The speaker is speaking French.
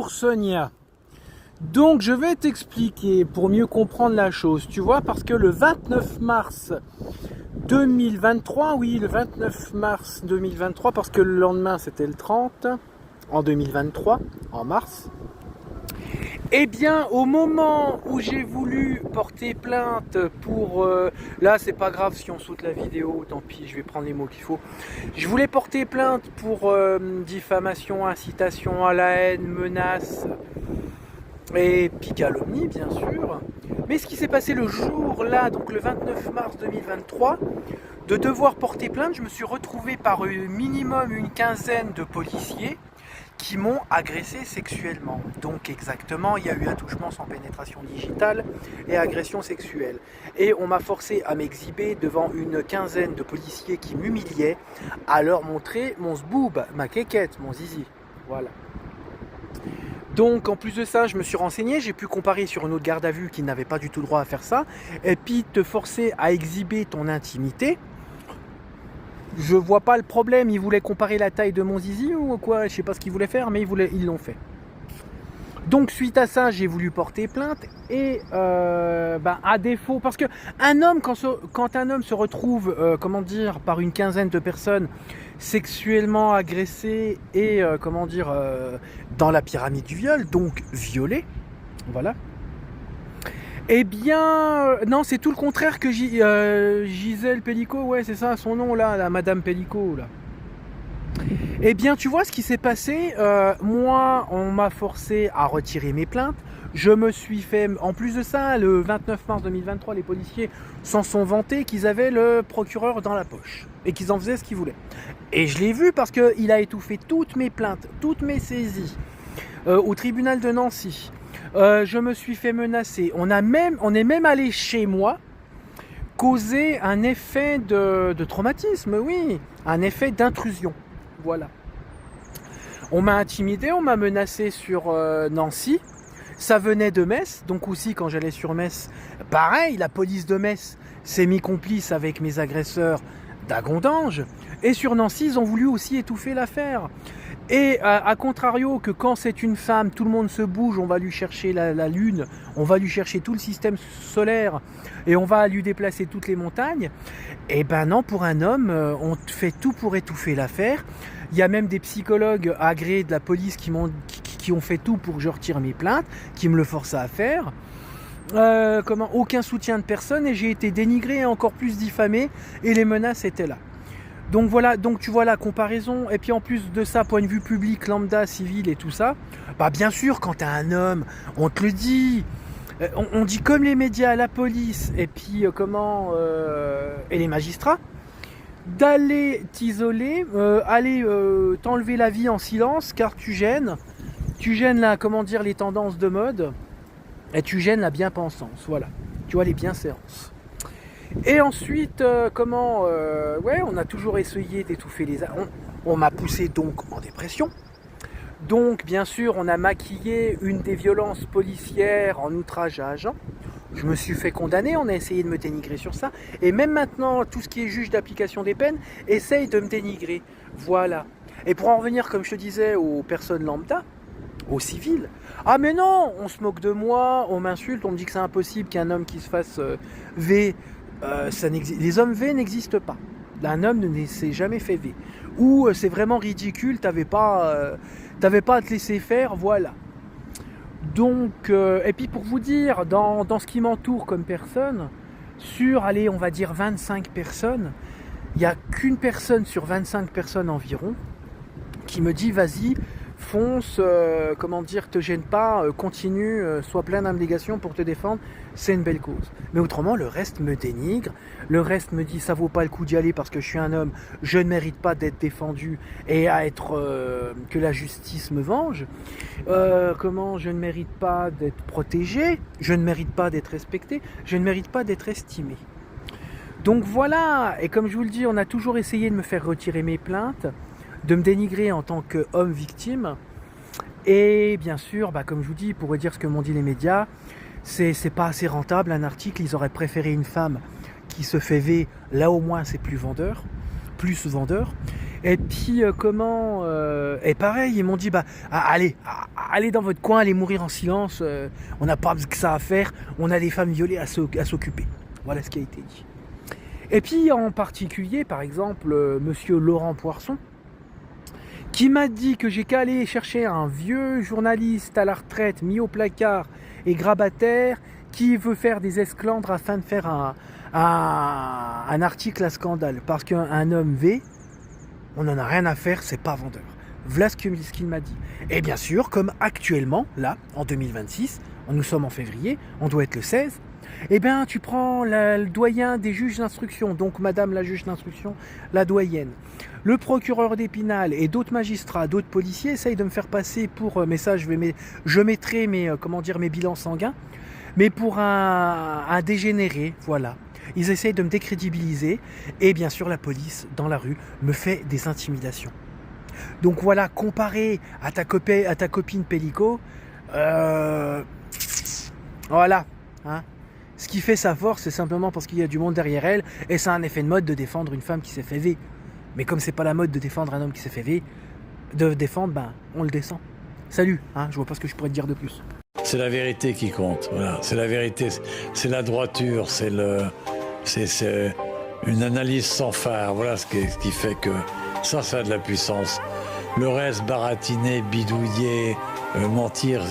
Bonjour Sonia. Donc je vais t'expliquer pour mieux comprendre la chose, tu vois, parce que le 29 mars 2023, oui, le 29 mars 2023, parce que le lendemain c'était le 30, en 2023, en mars, eh bien, au moment où j'ai voulu porter plainte pour... là, c'est pas grave si on saute la vidéo, tant pis, je vais prendre les mots qu'il faut. Je voulais porter plainte pour diffamation, incitation à la haine, menace et puis calomnie, bien sûr. Mais ce qui s'est passé le jour-là, donc le 29 mars 2023, de devoir porter plainte, je me suis retrouvé par minimum une quinzaine de policiers qui m'ont agressé sexuellement. Donc exactement, il y a eu attouchement sans pénétration digitale et agression sexuelle. Et on m'a forcé à m'exhiber devant une quinzaine de policiers qui m'humiliaient, à leur montrer mon zboob, ma quéquette, mon zizi. Voilà. Donc en plus de ça, je me suis renseigné, j'ai pu comparer sur une autre garde à vue qui n'avait pas du tout le droit à faire ça, et puis te forcer à exhiber ton intimité. Je vois pas le problème, ils voulaient comparer la taille de mon zizi ou quoi, je sais pas ce qu'ils voulaient faire, mais ils l'ont fait. Donc suite à ça, j'ai voulu porter plainte et à défaut, parce que un homme, quand un homme se retrouve, par une quinzaine de personnes sexuellement agressées et dans la pyramide du viol, donc violées, voilà. Eh bien, non, c'est tout le contraire que Gisèle Pellicot, ouais, c'est ça, son nom là, la Madame Pellicot là. Eh bien, tu vois ce qui s'est passé. Moi, on m'a forcé à retirer mes plaintes. Je me suis fait, en plus de ça, le 29 mars 2023, les policiers s'en sont vantés qu'ils avaient le procureur dans la poche et qu'ils en faisaient ce qu'ils voulaient. Et je l'ai vu parce qu'il a étouffé toutes mes plaintes, toutes mes saisies au tribunal de Nancy. Je me suis fait menacer. On est même allé chez moi causer un effet de traumatisme, oui, un effet d'intrusion. Voilà. On m'a intimidé, on m'a menacé sur Nancy. Ça venait de Metz, donc aussi quand j'allais sur Metz, pareil, la police de Metz s'est mis complice avec mes agresseurs d'Agondange. Et sur Nancy, ils ont voulu aussi étouffer l'affaire. Et à contrario que quand c'est une femme, tout le monde se bouge, on va lui chercher la lune, on va lui chercher tout le système solaire et on va lui déplacer toutes les montagnes. Et ben non, pour un homme, on fait tout pour étouffer l'affaire. Il y a même des psychologues agréés de la police qui ont fait tout pour que je retire mes plaintes, qui me le forcent à faire. Aucun soutien de personne et j'ai été dénigré et encore plus diffamé et les menaces étaient là. Donc voilà, donc tu vois la comparaison. Et puis en plus de ça, point de vue public, lambda, civil et tout ça, bah bien sûr, quand t'es un homme, on te le dit. On dit comme les médias, la police, et puis et les magistrats, d'aller t'isoler, aller t'enlever la vie en silence, car tu gênes les tendances de mode, et tu gênes la bien-pensance, voilà. Tu vois, les bienséances. Et ensuite, on a toujours essayé d'étouffer on m'a poussé donc en dépression. Donc, bien sûr, on a maquillé une des violences policières en outrage à agent. Je me suis fait condamner, on a essayé de me dénigrer sur ça. Et même maintenant, tout ce qui est juge d'application des peines essaye de me dénigrer. Voilà. Et pour en revenir, comme je te disais, aux personnes lambda, aux civils, ah mais non, on se moque de moi, on m'insulte, on me dit que c'est impossible qu'un homme qui se fasse V... les hommes V n'existent pas. Un homme ne s'est jamais fait V. Ou c'est vraiment ridicule, t'avais pas à te laisser faire, voilà. Donc, et puis pour vous dire, dans ce qui m'entoure comme personne, sur, allez, on va dire 25 personnes, il n'y a qu'une personne sur 25 personnes environ qui me dit vas-y, fonce, te gêne pas, continue, sois plein d'abnégation pour te défendre, c'est une belle cause. Mais autrement, le reste me dénigre, le reste me dit ça vaut pas le coup d'y aller parce que je suis un homme, je ne mérite pas d'être défendu et que la justice me venge. Je ne mérite pas d'être protégé, je ne mérite pas d'être respecté, je ne mérite pas d'être estimé. Donc voilà, et comme je vous le dis, on a toujours essayé de me faire retirer mes plaintes, de me dénigrer en tant qu'homme victime. Et bien sûr, comme je vous dis, pour dire ce que m'ont dit les médias, c'est pas assez rentable un article, ils auraient préféré une femme qui se fait V, là au moins c'est plus vendeur. Et puis et pareil, ils m'ont dit allez dans votre coin, allez mourir en silence, on n'a pas que ça à faire, on a des femmes violées à s'occuper. Voilà ce qui a été dit. Et puis en particulier, par exemple, monsieur Laurent Poisson, qui m'a dit que j'ai qu'à aller chercher un vieux journaliste à la retraite, mis au placard et grabataire, qui veut faire des esclandres afin de faire un article à scandale. Parce qu'un homme V, on n'en a rien à faire, c'est pas vendeur. Voilà ce qu'il m'a dit. Et bien sûr, comme actuellement, là, en 2026, nous sommes en février, on doit être le 16, eh bien, tu prends le doyen des juges d'instruction, donc madame la juge d'instruction, la doyenne, le procureur d'Épinal et d'autres magistrats, d'autres policiers essayent de me faire passer pour, mais ça, je mettrai mes bilans sanguins, mais pour un dégénéré, voilà. Ils essayent de me décrédibiliser, et bien sûr, la police, dans la rue, me fait des intimidations. Donc voilà, comparé à ta copine Pellico, voilà, hein. Ce qui fait sa force, c'est simplement parce qu'il y a du monde derrière elle, et c'est un effet de mode de défendre une femme qui s'est fait V. Mais comme c'est pas la mode de défendre un homme qui s'est fait V, on le descend. Salut, hein, je vois pas ce que je pourrais te dire de plus. C'est la vérité qui compte, voilà, c'est la vérité, c'est la droiture, c'est une analyse sans phare, voilà ce qui fait que ça a de la puissance. Le reste, baratiner, bidouiller, mentir,